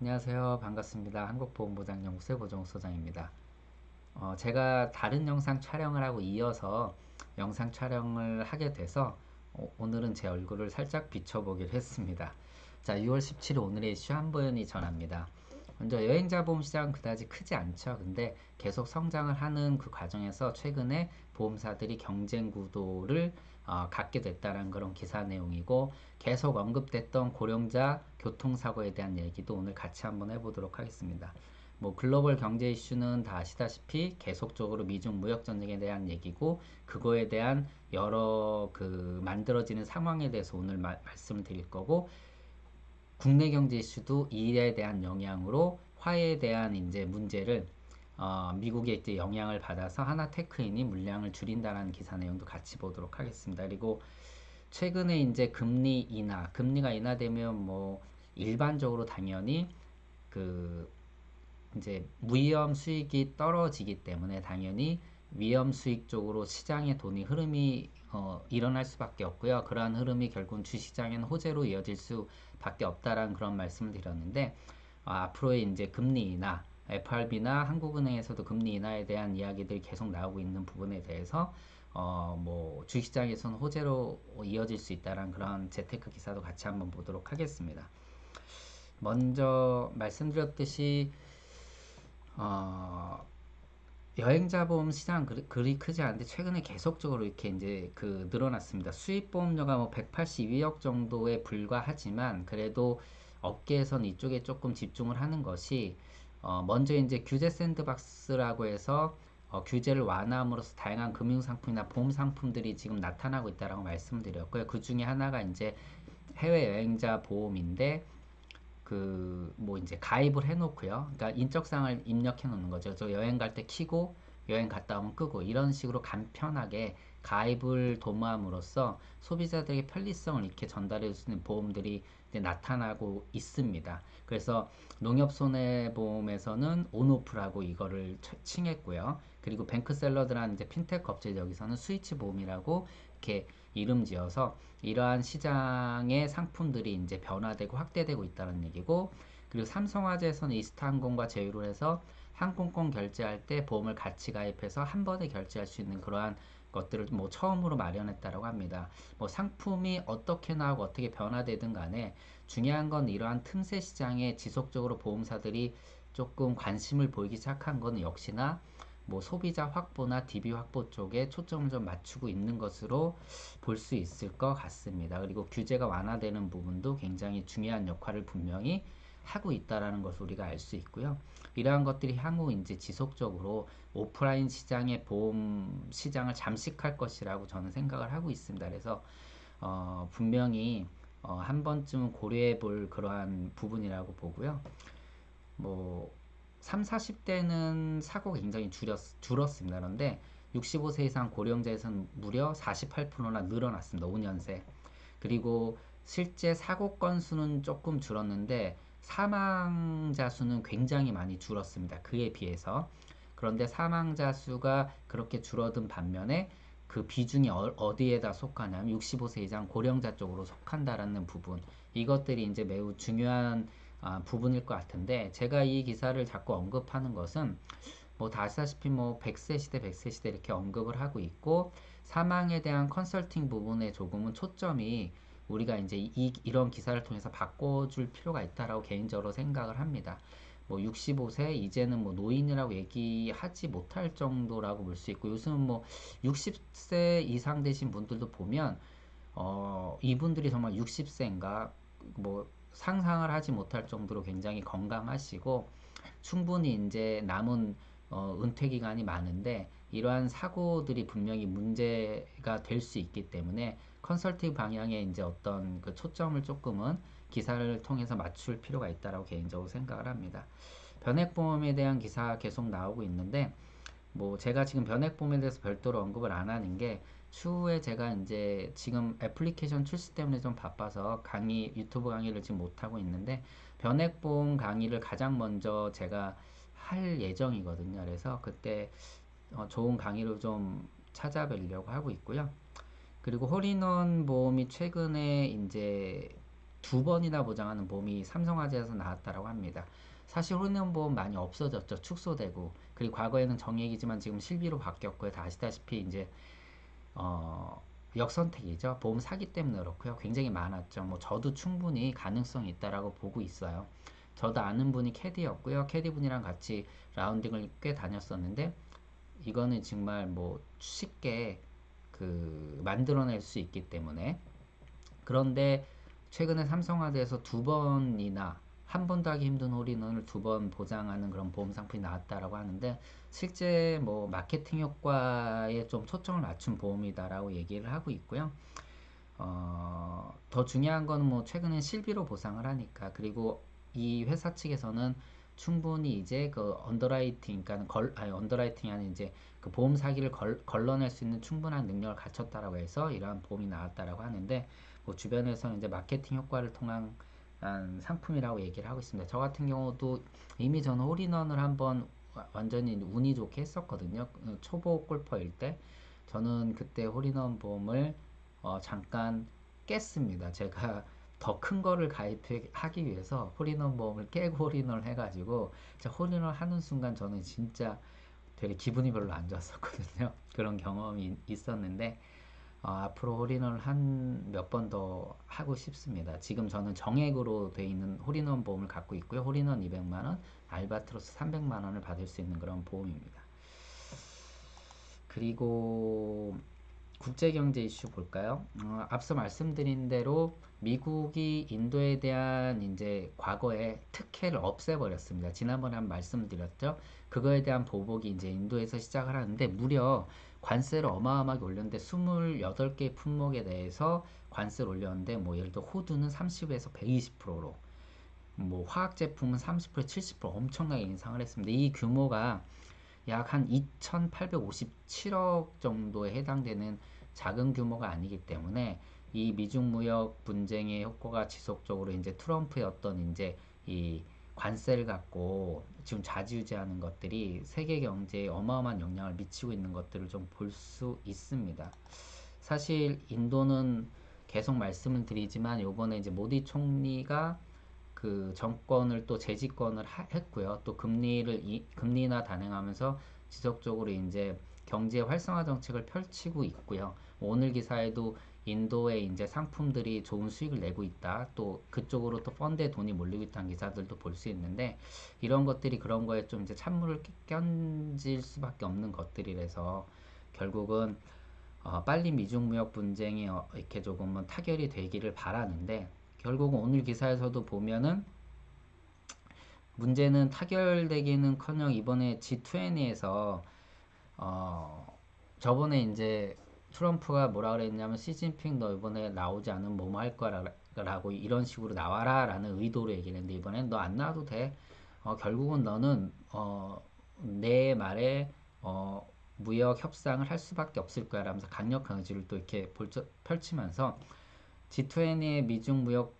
안녕하세요. 반갑습니다. 한국보험보장연구소의 보정소장입니다. 제가 다른 영상 촬영을 하고 이어서 영상 촬영을 하게 돼서 오늘은 제 얼굴을 살짝 비춰보기로 했습니다. 자, 6월 17일 오늘의 이슈 한보연이 전합니다. 먼저 여행자 보험 시장은 그다지 크지 않죠. 근데 계속 성장을 하는 그 과정에서 최근에 보험사들이 경쟁 구도를 갖게 됐다는 그런 기사 내용이고, 계속 언급됐던 고령자 교통사고에 대한 얘기도 오늘 같이 한번 해보도록 하겠습니다. 뭐 글로벌 경제 이슈는 다 아시다시피 계속적으로 미중 무역 전쟁에 대한 얘기고, 그거에 대한 여러 그 만들어지는 상황에 대해서 오늘 말씀을 드릴 거고, 국내 경제 이슈도 이에 대한 영향으로 화해에 대한 이제 문제를 미국의 이제 영향을 받아서 하나테크인이 물량을 줄인다라는 기사 내용도 같이 보도록 하겠습니다. 그리고 최근에 이제 금리가 인하되면 뭐 일반적으로 당연히 그 이제 무위험 수익이 떨어지기 때문에 당연히 위험 수익 쪽으로 시장의 돈이 흐름이 일어날 수밖에 없고요. 그러한 흐름이 결국은 주시장에는 호재로 이어질 수밖에 없다라는 그런 말씀을 드렸는데, 앞으로의 이제 금리 인하, FRB나 한국은행에서도 금리 인하에 대한 이야기들이 계속 나오고 있는 부분에 대해서 뭐 주시장에서는 호재로 이어질 수 있다는 그런 재테크 기사도 같이 한번 보도록 하겠습니다. 먼저 말씀드렸듯이 어, 여행자 보험 시장 그리 크지 않은데 최근에 계속적으로 이렇게 이제 그 늘어났습니다. 수입 보험료가 뭐 182억 정도에 불과하지만 그래도 업계에선 이쪽에 조금 집중을 하는 것이 먼저 이제 규제 샌드박스라고 해서 규제를 완화함으로써 다양한 금융 상품이나 보험 상품들이 지금 나타나고 있다라고 말씀드렸고요. 그 중에 하나가 이제 해외 여행자 보험인데, 그 뭐 이제 가입을 해놓고요. 그러니까 인적사항을 입력해 놓는 거죠. 저 여행 갈 때 키고 여행 갔다 오면 끄고 이런 식으로 간편하게 가입을 도모함으로써 소비자들에게 편리성을 이렇게 전달해 줄 수 있는 보험들이 이제 나타나고 있습니다. 그래서 농협손해보험에서는 온오프라고 이거를 칭했고요. 그리고 뱅크샐러드라는 이제 핀테크 업체 여기서는 스위치 보험이라고 이렇게 이름 지어서 이러한 시장의 상품들이 이제 변화되고 확대되고 있다는 얘기고, 그리고 삼성화재에서는 이스타항공과 제휴를 해서 항공권 결제할 때 보험을 같이 가입해서 한 번에 결제할 수 있는 그러한 것들을 뭐 처음으로 마련했다고 합니다. 뭐 상품이 어떻게 나오고 어떻게 변화되든 간에 중요한 건 이러한 틈새 시장에 지속적으로 보험사들이 조금 관심을 보이기 시작한 건 역시나 뭐 소비자 확보나 DB 확보 쪽에 초점을 좀 맞추고 있는 것으로 볼 수 있을 것 같습니다. 그리고 규제가 완화되는 부분도 굉장히 중요한 역할을 분명히 하고 있다라는 것을 우리가 알 수 있고요. 이러한 것들이 향후 이제 지속적으로 오프라인 시장의 보험 시장을 잠식할 것이라고 저는 생각을 하고 있습니다. 그래서 분명히 한 번쯤은 고려해 볼 그러한 부분이라고 보고요. 뭐 3, 40대는 사고가 굉장히 줄었습니다. 그런데 65세 이상 고령자에서는 무려 48%나 늘어났습니다. 5년 새. 그리고 실제 사고 건수는 조금 줄었는데 사망자 수는 굉장히 많이 줄었습니다. 그에 비해서. 그런데 사망자 수가 그렇게 줄어든 반면에 그 비중이 어디에다 속하냐면 65세 이상 고령자 쪽으로 속한다라는 부분. 이것들이 이제 매우 중요한 부분일 것 같은데, 제가 이 기사를 자꾸 언급하는 것은 뭐 다 아시다시피 뭐 100세 시대 100세 시대 이렇게 언급을 하고 있고, 사망에 대한 컨설팅 부분에 조금은 초점이 우리가 이제 이런 기사를 통해서 바꿔줄 필요가 있다라고 개인적으로 생각을 합니다. 뭐 65세 이제는 뭐 노인이라고 얘기하지 못할 정도라고 볼 수 있고, 요즘은 뭐 60세 이상 되신 분들도 보면 이분들이 정말 60세인가 뭐 상상을 하지 못할 정도로 굉장히 건강하시고 충분히 이제 남은 은퇴 기간이 많은데, 이러한 사고들이 분명히 문제가 될 수 있기 때문에 컨설팅 방향에 이제 어떤 그 초점을 조금은 기사를 통해서 맞출 필요가 있다라고 개인적으로 생각을 합니다. 변액보험에 대한 기사 계속 나오고 있는데, 뭐 제가 지금 변액보험에 대해서 별도로 언급을 안 하는 게, 추후에 제가 이제 지금 애플리케이션 출시 때문에 좀 바빠서 유튜브 강의를 지금 못하고 있는데, 변액보험 강의를 가장 먼저 제가 할 예정이거든요. 그래서 그때 좋은 강의를 좀 찾아뵈려고 하고 있고요. 그리고 홀인원 보험이 최근에 이제 두 번이나 보장하는 보험이 삼성화재에서 나왔다라고 합니다. 사실 홀인원 보험 많이 없어졌죠. 축소되고. 그리고 과거에는 정액이지만 지금 실비로 바뀌었고요. 다 아시다시피 이제 어, 역선택이죠. 보험 사기 때문에 그렇고요. 굉장히 많았죠. 뭐 저도 충분히 가능성이 있다라고 보고 있어요. 저도 아는 분이 캐디였고요. 캐디 분이랑 같이 라운딩을 꽤 다녔었는데 이거는 정말 뭐 쉽게 그 만들어낼 수 있기 때문에. 그런데 최근에 삼성화재에서 두 번이나 한 번도 하기 힘든 홀인원을 두 번 보장하는 그런 보험 상품이 나왔다라고 하는데 실제 뭐 마케팅 효과에 좀 초점을 맞춘 보험이다라고 얘기를 하고 있고요. 더 중요한 거는 뭐 최근엔 실비로 보상을 하니까 그리고 이 회사 측에서는 충분히 이제 그 언더라이팅, 그러니까 언더라이팅이 아닌 이제 그 보험 사기를 걸러낼 수 있는 충분한 능력을 갖췄다라고 해서 이러한 보험이 나왔다라고 하는데 뭐 주변에서는 이제 마케팅 효과를 통한 상품이라고 얘기를 하고 있습니다. 저 같은 경우도 이미 저는 홀인원을 한번 완전히 운이 좋게 했었거든요. 초보 골퍼일 때 저는 그때 홀인원 보험을 잠깐 깼습니다. 제가 더 큰 거를 가입하기 위해서 홀인원 보험을 깨고 홀인원을 해가지고 홀인원 하는 순간 저는 진짜 되게 기분이 별로 안 좋았었거든요. 그런 경험이 있었는데 앞으로 홀인원을 한 몇 번 더 하고 싶습니다. 지금 저는 정액으로 돼 있는 홀인원 보험을 갖고 있고요. 홀인원 200만원, 알바트로스 300만원을 받을 수 있는 그런 보험입니다. 그리고 국제경제 이슈 볼까요? 앞서 말씀드린 대로 미국이 인도에 대한 이제 과거에 특혜를 없애버렸습니다. 지난번에 한 말씀드렸죠. 그거에 대한 보복이 이제 인도에서 시작을 하는데 무려 관세를 어마어마하게 올렸는데 28개 품목에 대해서 관세를 올렸는데 뭐 예를 들어 호두는 30에서 120%로 뭐 화학 제품은 30% 70% 엄청나게 인상을 했습니다. 이 규모가 약 한 2,857억 정도에 해당되는 작은 규모가 아니기 때문에 이 미중 무역 분쟁의 효과가 지속적으로 이제 트럼프의 어떤 이제 이 관세를 갖고 지금 좌지우지하는 것들이 세계 경제에 어마어마한 영향을 미치고 있는 것들을 좀 볼 수 있습니다. 사실 인도는 계속 말씀을 드리지만 요번에 이제 모디 총리가 그 정권을 또 재집권을 했고요. 또 금리 인하 단행하면서 지속적으로 이제 경제 활성화 정책을 펼치고 있고요. 오늘 기사에도 인도의 이제 상품들이 좋은 수익을 내고 있다. 또 그쪽으로 또 펀드에 돈이 몰리고 있다는 기사들도 볼 수 있는데 이런 것들이 그런 거에 좀 이제 찬물을 끼얹을 수밖에 없는 것들이라서 결국은 빨리 미중 무역 분쟁이 이렇게 조금은 타결이 되기를 바라는데 결국은 오늘 기사에서도 보면은 문제는 타결되기는커녕 이번에 G20에서 저번에 이제 트럼프가 뭐라 그랬냐면 시진핑 너 이번에 나오지 않으면 뭐뭐 할 거라고 이런 식으로 나와라 라는 의도로 얘기를 했는데 이번엔 너 안 나와도 돼. 결국은 너는 내 말에 무역 협상을 할 수밖에 없을 거야 라면서 강력한 의지를 또 이렇게 펼치면서 G20의 미중 무역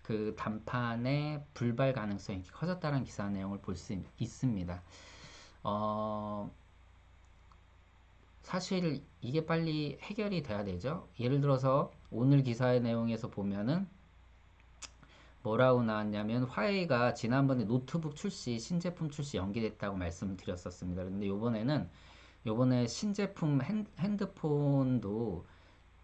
그 담판의 불발 가능성이 커졌다는 기사 내용을 볼 수 있습니다. 어, 사실 이게 빨리 해결이 돼야 되죠. 예를 들어서 오늘 기사의 내용에서 보면은 뭐라고 나왔냐면 화웨이가 지난번에 노트북 출시, 신제품 출시 연기됐다고 말씀을 드렸었습니다. 근데 요번에 신제품 핸드폰도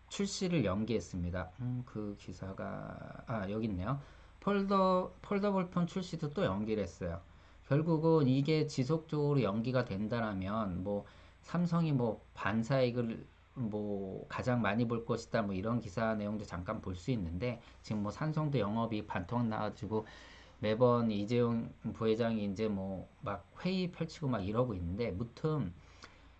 출시를 연기했습니다. 그 기사가 여기 있네요. 폴더블 폰 출시도 또 연기를 했어요. 결국은 이게 지속적으로 연기가 된다라면 뭐 삼성이 뭐 반사이익을 뭐 가장 많이 볼 것이다 뭐 이런 기사 내용도 잠깐 볼 수 있는데 지금 뭐 삼성도 영업이 반토막 나가지고 매번 이재용 부회장이 이제 뭐 막 회의 펼치고 막 이러고 있는데 무튼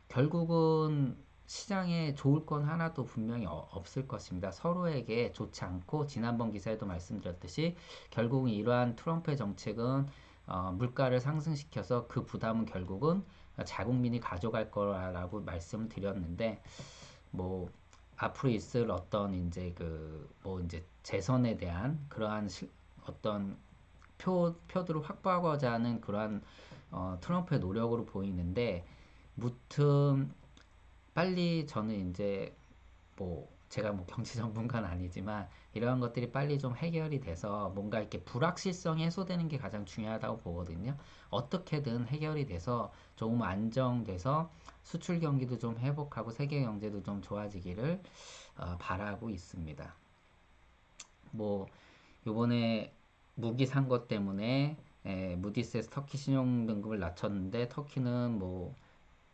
결국은 시장에 좋을 건 하나도 분명히 없을 것입니다. 서로에게 좋지 않고 지난번 기사에도 말씀드렸듯이 결국은 이러한 트럼프의 정책은 물가를 상승시켜서 그 부담은 결국은 자국민이 가져갈 거라고 말씀을 드렸는데 뭐 앞으로 있을 어떤 이제 그 뭐 이제 재선에 대한 그러한 어떤 표들을 확보하고자 하는 그러한 트럼프의 노력으로 보이는데 무튼 빨리 저는 이제 뭐 제가 뭐 경제 전문가는 아니지만 이러한 것들이 빨리 좀 해결이 돼서 뭔가 이렇게 불확실성이 해소되는 게 가장 중요하다고 보거든요. 어떻게든 해결이 돼서 조금 안정돼서 수출 경기도 좀 회복하고 세계 경제도 좀 좋아지기를 바라고 있습니다. 뭐 요번에 무기 산 것 때문에 무디스에서 터키 신용 등급을 낮췄는데 터키는 뭐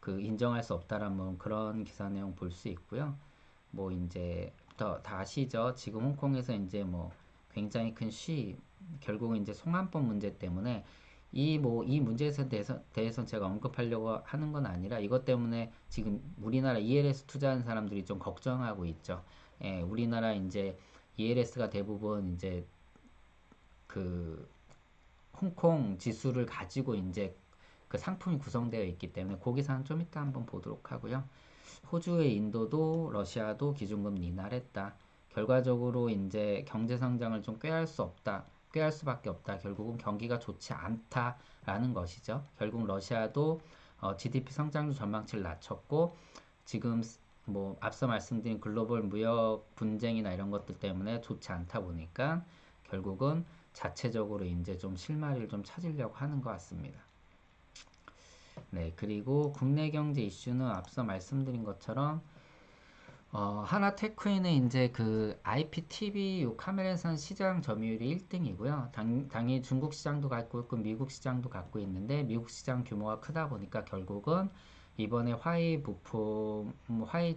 그 인정할 수 없다라는 그런 기사 내용 볼 수 있고요. 뭐 이제 다 아시죠? 지금 홍콩에서 이제 뭐 굉장히 큰 결국은 이제 송환법 문제 때문에 이 문제에 대해서 제가 언급하려고 하는 건 아니라 이것 때문에 지금 우리나라 ELS 투자하는 사람들이 좀 걱정하고 있죠. 우리나라 이제 ELS가 대부분 이제 그 홍콩 지수를 가지고 이제 그 상품이 구성되어 있기 때문에 거기서는 좀 이따 한번 보도록 하고요. 호주의 인도도 러시아도 기준금리 인하했다. 결과적으로 이제 경제 성장을 좀 꾀할 수 없다. 꾀할 수밖에 없다. 결국은 경기가 좋지 않다라는 것이죠. 결국 러시아도 GDP 성장률 전망치를 낮췄고 지금 뭐 앞서 말씀드린 글로벌 무역 분쟁이나 이런 것들 때문에 좋지 않다 보니까 결국은 자체적으로 이제 좀 실마리를 좀 찾으려고 하는 것 같습니다. 네, 그리고 국내 경제 이슈는 앞서 말씀드린 것처럼 하나 테크인은 이제 그 IPTV 요 카메라선 시장 점유율이 1등이고요. 당연히 중국 시장도 갖고 있고 미국 시장도 갖고 있는데 미국 시장 규모가 크다 보니까 결국은 이번에 화웨이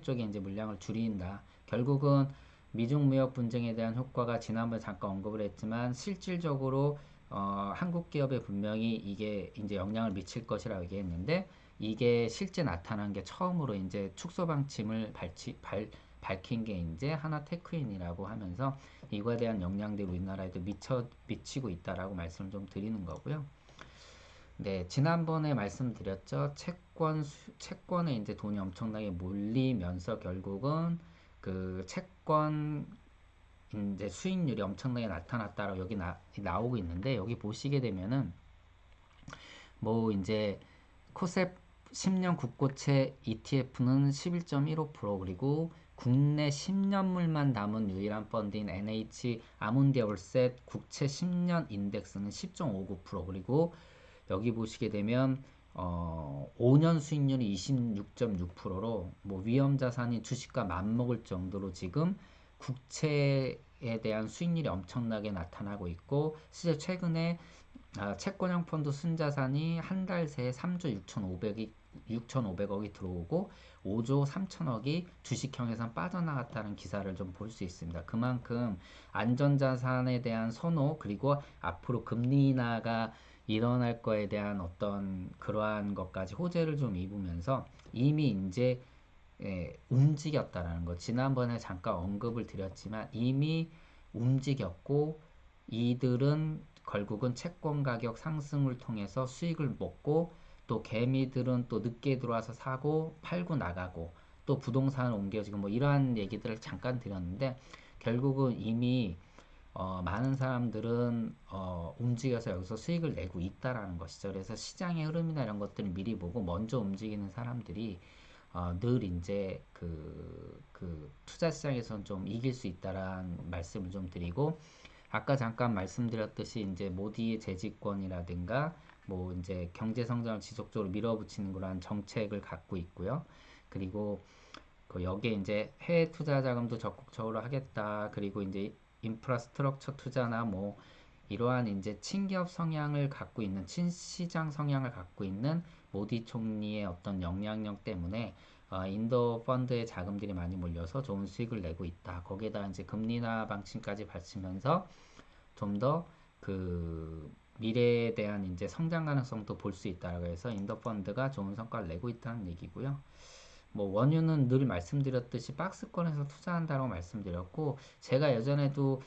쪽에 이제 물량을 줄인다. 결국은 미중 무역 분쟁에 대한 효과가 지난번에 잠깐 언급을 했지만 실질적으로 한국 기업에 분명히 이게 이제 영향을 미칠 것이라고 얘기했는데 이게 실제 나타난 게 처음으로 이제 축소 방침을 밝힌 게 이제 하나 테크인이라고 하면서 이거에 대한 영향들이 우리나라에도 미치고 있다라고 말씀을 좀 드리는 거고요. 네, 지난번에 말씀드렸죠. 채권에 이제 돈이 엄청나게 몰리면서 결국은 그 채권 이제 수익률이 엄청나게 나타났다라고 여기 나오고 있는데 여기 보시게 되면은 뭐 이제 코셉 10년 국고채 ETF는 11.15% 그리고 국내 10년물만 남은 유일한 펀드인 NH 아몬디아올셋 국채 10년 인덱스는 10.59% 그리고 여기 보시게 되면 5년 수익률이 26.6%로 뭐 위험 자산인 주식과 맞먹을 정도로 지금 국채에 대한 수익률이 엄청나게 나타나고 있고 실제 최근에 채권형 펀드 순자산이 한 달 새에 3조 6,500억이 들어오고 5조 3천억이 주식형에서 빠져나갔다는 기사를 좀 볼 수 있습니다. 그만큼 안전자산에 대한 선호 그리고 앞으로 금리 인하가 일어날 거에 대한 어떤 그러한 것까지 호재를 좀 입으면서 이미 이제 움직였다라는 거. 지난번에 잠깐 언급을 드렸지만 이미 움직였고 이들은 결국은 채권 가격 상승을 통해서 수익을 먹고 또 개미들은 또 늦게 들어와서 사고 팔고 나가고 또 부동산을 옮겨지고 뭐 이러한 얘기들을 잠깐 드렸는데 결국은 이미 많은 사람들은 움직여서 여기서 수익을 내고 있다라는 것이죠. 그래서 시장의 흐름이나 이런 것들을 미리 보고 먼저 움직이는 사람들이 늘 이제 그 투자 시장에서는 좀 이길 수 있다라는 말씀을 좀 드리고 아까 잠깐 말씀드렸듯이 이제 모디의 재집권이라든가 뭐 이제 경제 성장을 지속적으로 밀어붙이는 그러한 정책을 갖고 있고요. 그리고 그 여기에 이제 해외 투자 자금도 적극적으로 하겠다. 그리고 이제 인프라스트럭처 투자나 뭐 이러한 이제 친기업 성향을 갖고 있는 친시장 성향을 갖고 있는 모디 총리의 어떤 영향력 때문에 인도 펀드의 자금들이 많이 몰려서 좋은 수익을 내고 있다. 거기에다 이제 금리 인하 방침까지 받치면서 좀 더 그 미래에 대한 이제 성장 가능성도 볼 수 있다라고 해서 인도 펀드가 좋은 성과를 내고 있다는 얘기고요. 뭐 원유는 늘 말씀드렸듯이 박스권에서 투자한다고 말씀드렸고 제가 예전에도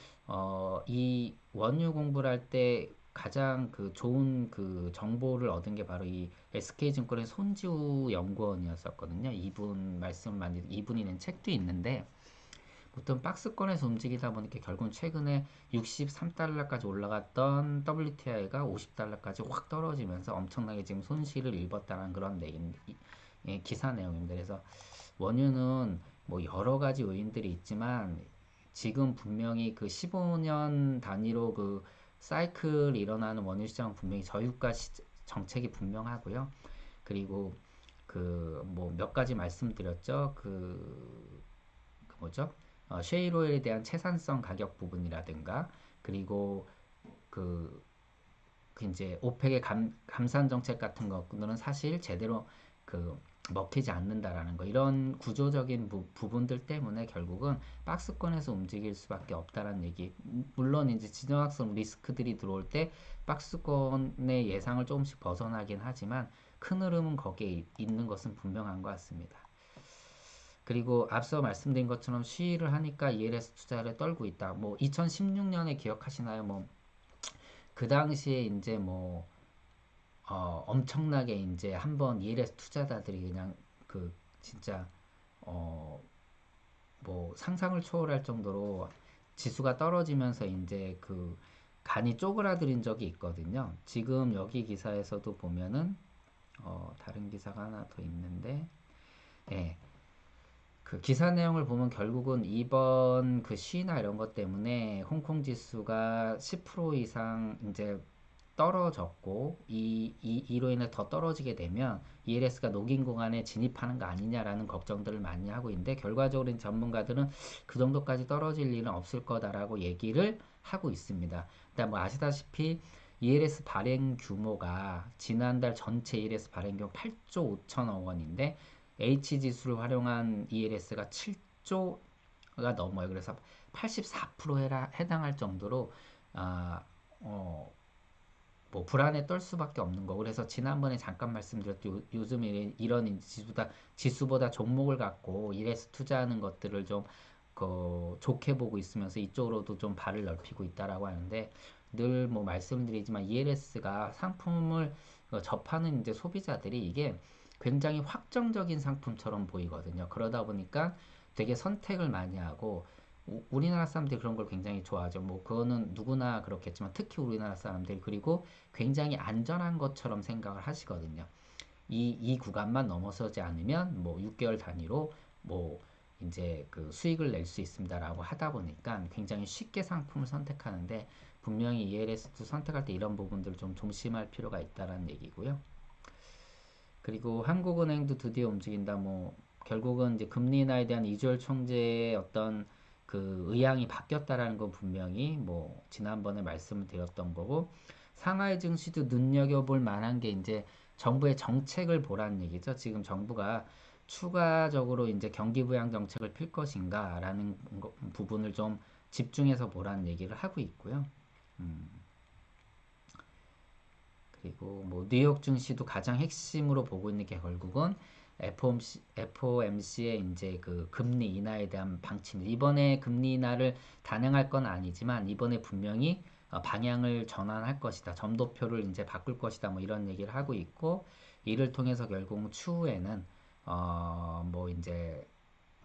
이 원유 공부를 할 때 가장 그 좋은 그 정보를 얻은 게 바로 이 SK증권의 손지우 연구원이었었거든요. 이분이 낸 책도 있는데 보통 박스권에서 움직이다 보니까 결국은 최근에 63달러까지 올라갔던 WTI가 50달러까지 확 떨어지면서 엄청나게 지금 손실을 입었다는 그런 기사 내용입니다. 그래서 원유는 뭐 여러 가지 요인들이 있지만 지금 분명히 그 15년 단위로 그 사이클이 일어나는 원유 시장은 분명히 저유가 정책이 분명하고요. 그리고 그 뭐 몇 가지 말씀드렸죠. 그 뭐죠? 셰일 오일에 대한 채산성 가격 부분이라든가 그리고 그, 그 이제 오펙의 감산 정책 같은 것들은 사실 제대로 그 먹히지 않는다라는 거 이런 구조적인 부분들 때문에 결국은 박스권에서 움직일 수밖에 없다라는 얘기. 물론 이제 지정학적 리스크들이 들어올 때 박스권의 예상을 조금씩 벗어나긴 하지만 큰 흐름은 거기에 있는 것은 분명한 것 같습니다. 그리고 앞서 말씀드린 것처럼 시위를 하니까 ELS 투자를 떨고 있다. 뭐 2016년에 기억하시나요? 뭐 그 당시에 이제 뭐 엄청나게 이제 한번 ELS 투자자들이 그냥 그 진짜 어 뭐 상상을 초월할 정도로 지수가 떨어지면서 이제 그 간이 쪼그라드는 적이 있거든요. 지금 여기 기사에서도 보면은 다른 기사가 하나 더 있는데 예. 그 기사 내용을 보면 결국은 이번 그 시나 이런 것 때문에 홍콩 지수가 10% 이상 이제 떨어졌고 이로 인해 더 떨어지게 되면 ELS가 녹인 구간에 진입하는 거 아니냐라는 걱정들을 많이 하고 있는데 결과적으로 전문가들은 그 정도까지 떨어질 일은 없을 거다라고 얘기를 하고 있습니다. 일단 뭐 아시다시피 ELS 발행 규모가 지난달 전체 ELS 발행 규모 8조 5천억 원인데 H지수를 활용한 ELS가 7조가 넘어요. 그래서 84%에 해당할 정도로 아, 뭐 불안에 떨 수밖에 없는 거. 그래서 지난번에 잠깐 말씀드렸던 요즘 이런 지수보다 종목을 갖고 ELS 투자하는 것들을 좀 좋게 보고 있으면서 이쪽으로도 좀 발을 넓히고 있다라고 하는데 늘 뭐 말씀드리지만 ELS가 상품을 접하는 이제 소비자들이 이게 굉장히 확정적인 상품처럼 보이거든요. 그러다 보니까 되게 선택을 많이 하고 우리나라 사람들이 그런 걸 굉장히 좋아하죠. 뭐 그거는 누구나 그렇겠지만 특히 우리나라 사람들이 그리고 굉장히 안전한 것처럼 생각을 하시거든요. 이 구간만 넘어서지 않으면 뭐 6개월 단위로 뭐 이제 그 수익을 낼 수 있습니다라고 하다 보니까 굉장히 쉽게 상품을 선택하는데 분명히 ELS도 선택할 때 이런 부분들을 좀 조심할 필요가 있다라는 얘기고요. 그리고 한국은행도 드디어 움직인다. 뭐 결국은 이제 금리 인하에 대한 이주열 총재의 어떤 그 의향이 바뀌었다라는 건 분명히 뭐 지난번에 말씀을 드렸던 거고 상하이 증시도 눈여겨볼 만한 게 이제 정부의 정책을 보라는 얘기죠. 지금 정부가 추가적으로 이제 경기 부양 정책을 필 것인가라는 부분을 좀 집중해서 보라는 얘기를 하고 있고요. 음. 그리고 뭐 뉴욕 증시도 가장 핵심으로 보고 있는 게 결국은 FOMC의 이제 그 금리 인하에 대한 방침. 이번에 금리 인하를 단행할 건 아니지만 이번에 분명히 방향을 전환할 것이다. 점도표를 이제 바꿀 것이다. 뭐 이런 얘기를 하고 있고 이를 통해서 결국 추후에는 뭐 이제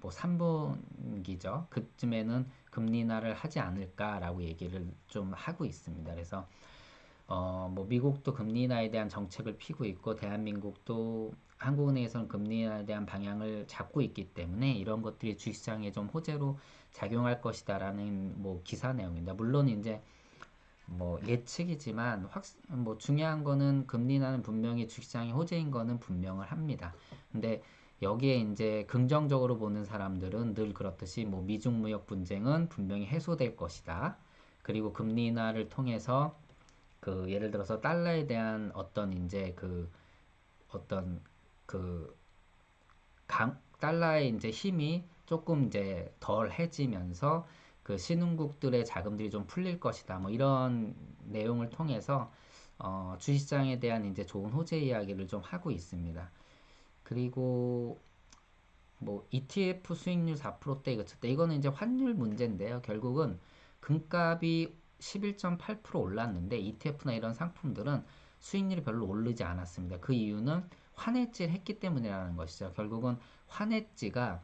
뭐 3분기죠. 그쯤에는 금리 인하를 하지 않을까라고 얘기를 좀 하고 있습니다. 그래서 뭐 미국도 금리 인하에 대한 정책을 피고 있고 대한민국도 한국은행에서는 금리 인하에 대한 방향을 잡고 있기 때문에 이런 것들이 주식시장에 좀 호재로 작용할 것이다라는 뭐 기사 내용입니다. 물론 이제 뭐 예측이지만 뭐 중요한 거는 금리 인하는 분명히 주식시장의 호재인 거는 분명을 합니다. 근데 여기에 이제 긍정적으로 보는 사람들은 늘 그렇듯이 뭐 미중 무역 분쟁은 분명히 해소될 것이다. 그리고 금리 인하를 통해서 그 예를 들어서 달러에 대한 어떤 이제 그 어떤 그 달러의 이제 힘이 조금 이제 덜해지면서 그 신흥국들의 자금들이 좀 풀릴 것이다. 뭐 이런 내용을 통해서 주식시장에 대한 이제 좋은 호재 이야기를 좀 하고 있습니다. 그리고 뭐 ETF 수익률 4%대 그쳤다. 이거는 이제 환율 문제인데요. 결국은 금값이 11.8% 올랐는데 ETF나 이런 상품들은 수익률이 별로 오르지 않았습니다. 그 이유는 환해지를 했기 때문이라는 것이죠. 결국은 환해지가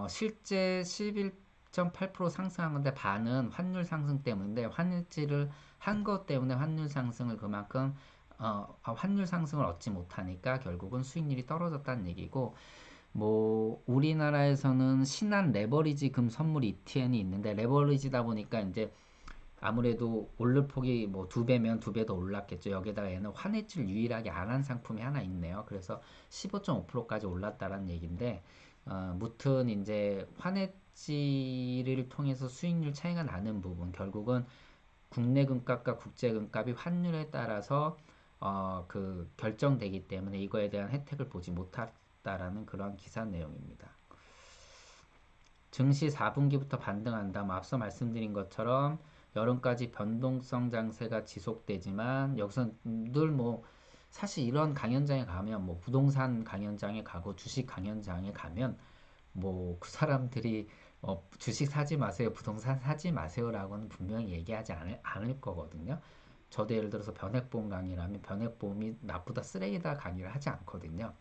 실제 11.8% 상승한 건데 반은 환율 상승 때문인데 환해지를 한 것 때문에 환율 상승을 그만큼 환율 상승을 얻지 못하니까 결국은 수익률이 떨어졌다는 얘기고 뭐 우리나라에서는 신한 레버리지 금 선물 ETN이 있는데 레버리지다 보니까 이제 아무래도 오를 폭이 뭐 두 배면 두 배 더 올랐겠죠. 여기다가 얘는 환해질 유일하게 안 한 상품이 하나 있네요. 그래서 15.5%까지 올랐다라는 얘기인데, 무튼 이제 환해지를 통해서 수익률 차이가 나는 부분, 결국은 국내 금값과 국제 금값이 환율에 따라서 그 결정되기 때문에 이거에 대한 혜택을 보지 못했다라는 그런 기사 내용입니다. 증시 4분기부터 반등한다. 뭐 앞서 말씀드린 것처럼 여름까지 변동성 장세가 지속되지만 여기서 늘 뭐 사실 이런 강연장에 가면 뭐 부동산 강연장에 가고 주식 강연장에 가면 뭐 그 사람들이 주식 사지 마세요, 부동산 사지 마세요라고는 분명히 얘기하지 않을 거거든요. 저도 예를 들어서 변액보험 강의라면 변액보험이 나쁘다 쓰레기다 강의를 하지 않거든요.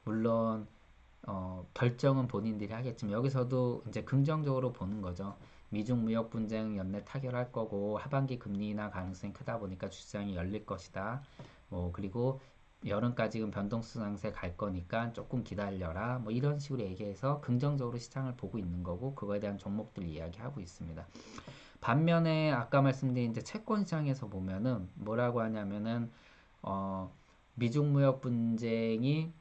물론 결정은 본인들이 하겠지만 여기서도 이제 긍정적으로 보는 거죠. 미중 무역 분쟁 연내 타결할 거고 하반기 금리 인하 가능성이 크다 보니까 주시장이 열릴 것이다. 뭐 그리고 여름까지는 변동성 상세 갈 거니까 조금 기다려라. 뭐 이런 식으로 얘기해서 긍정적으로 시장을 보고 있는 거고 그거에 대한 종목들 이야기하고 있습니다. 반면에 아까 말씀드린 이제 채권 시장에서 보면은 뭐라고 하냐면은 어 미중 무역 분쟁이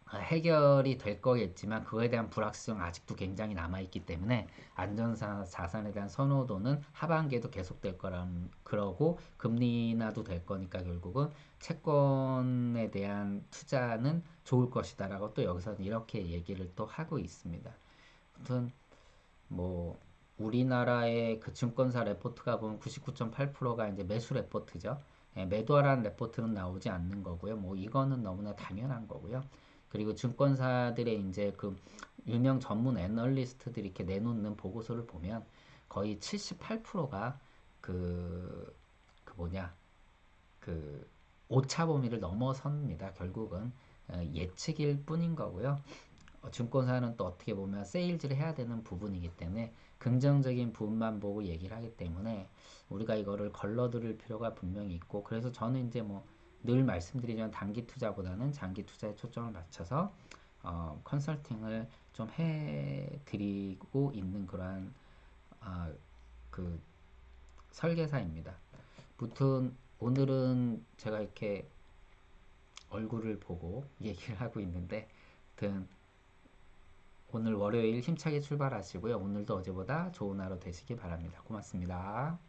해결이 될 거겠지만 그거에 대한 불확실성 아직도 굉장히 남아있기 때문에 안전사 자산에 대한 선호도는 하반기에도 계속될 거라는 그러고 금리 인하도 될 거니까 결국은 채권에 대한 투자는 좋을 것이다라고 또 여기서는 이렇게 얘기를 또 하고 있습니다. 아무튼 뭐 우리나라의 그 증권사 레포트가 보면 99.8%가 이제 매수 레포트죠. 예, 매도하라는 레포트는 나오지 않는 거고요. 뭐 이거는 너무나 당연한 거고요. 그리고 증권사들의 이제 그 유명 전문 애널리스트들이 이렇게 내놓는 보고서를 보면 거의 78%가 그, 그 뭐냐, 그 오차 범위를 넘어섭니다. 결국은 예측일 뿐인 거고요. 증권사는 또 어떻게 보면 세일즈를 해야 되는 부분이기 때문에 긍정적인 부분만 보고 얘기를 하기 때문에 우리가 이거를 걸러들을 필요가 분명히 있고 그래서 저는 이제 뭐 늘 말씀드리지만 단기 투자보다는 장기 투자에 초점을 맞춰서 컨설팅을 좀 해드리고 있는 그러한 어, 그 설계사입니다. 무튼 오늘은 제가 이렇게 얼굴을 보고 얘기를 하고 있는데 하여튼 오늘 월요일 힘차게 출발하시고요. 오늘도 어제보다 좋은 하루 되시기 바랍니다. 고맙습니다.